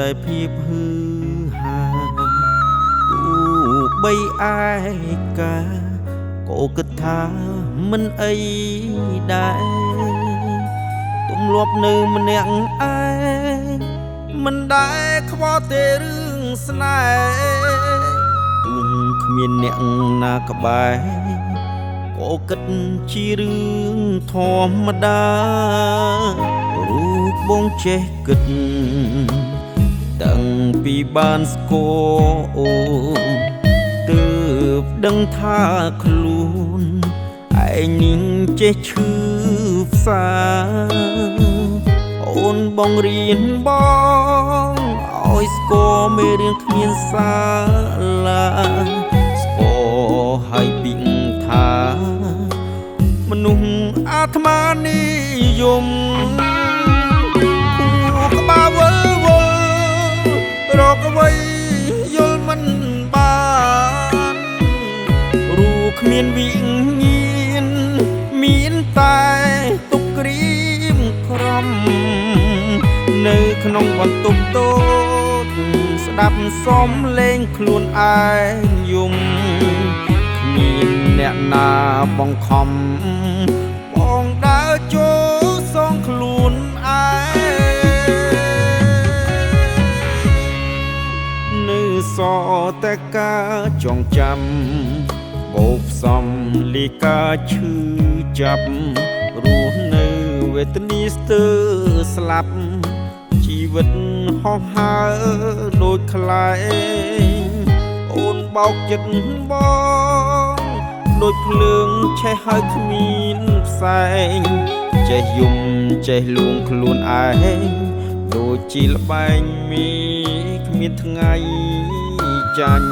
តែភាពហឺហាទោះបីឯកាក៏គិតថាមិនអីដែរទំលាប់នៅម្នាក់ឯងមិនដែលខ្វល់ទេរឿងស្នេហ៍ទុំគ្មានអ្នកណាក្បែរក៏គិតជារឿងធម្មតារូបបងចេះគិតតាំងពីបានស្គាល់អូនទើបដឹងថាខ្លួនឯងនឹងចេះឈឺផ្សាអូនបងរៀនបងឲ្យស្គាល់មេរៀនគ្មានសាលាស្គាល់ឲ្យពីថាមនុស្សអាត្មានិយមក្បាលវល់វល់រកអ្វីយល់មិនបានរូគ្មានវិញ្ញាណមានតែទុកក្រៀមក្រំនៅក្នុងបន្ទប់តូចស្ដាប់សំឡេងខ្លួនឯងយំគ្មានអ្នកណាបង្ខំបងដើរចូលសងខ្លួនឯងនៅសតែការចងចាំបូកផ្សំលីកាឈឺចាប់រស់នៅវេទនាស្ទើរស្លាប់ជីវិតហោះហើរដូចខ្លែងអូនបោកចិត្តបងដូចភ្លើងឆេះហើយគ្មានផ្សែងចេះយំចេះលួងខ្លួនឯងដូចជាល្បែងមីគ្មានថ្ងៃចាញ់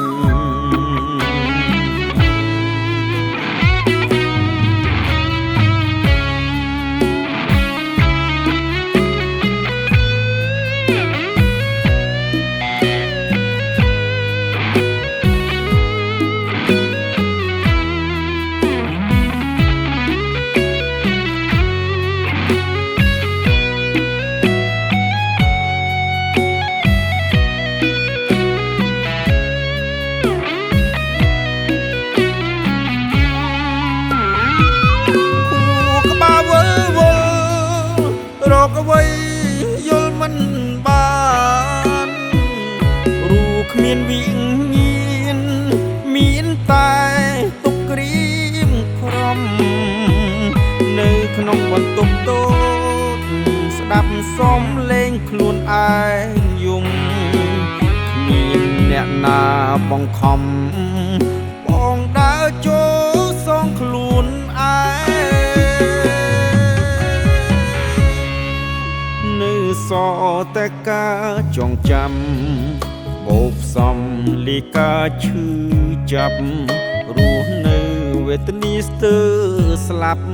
រកអ្វីយល់មិនបានរូគ្មានវិញ្ញាណមានតែទុកក្រៀមក្រំនៅក្នុងបន្ទប់តូចស្ដាប់សំឡេងខ្លួនឯងយំគ្មានអ្នកណាបង្ខំបងដើរចូលសងខ្លួនឯងសតែការចងចាំបូកផ្សំលីកាឈឺចាប់រស់នៅវេទនាស្ទើរស្លាប់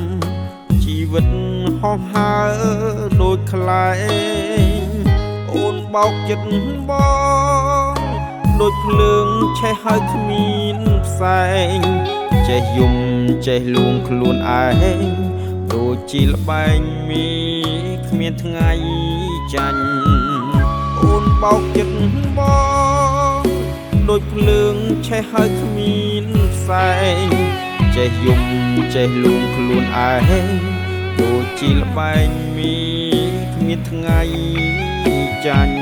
ជីវិតហោះហើរដូចខ្លែងអូនបោកចិត្តបងដូចភ្លើងឆេះហើយគ្មានផ្សែងចេះយំចេះលួងខ្លួនឯងដូចជាល្បែងមីគ្មានថ្ងៃចាញ់អូនបោកចិត្តបងដូចភ្លើងឆេះហើយគ្មានផ្សែងចេះយំចេះលួងខ្លួនឯងដូចជាល្បែងមីគ្មានថ្ងៃចាញ់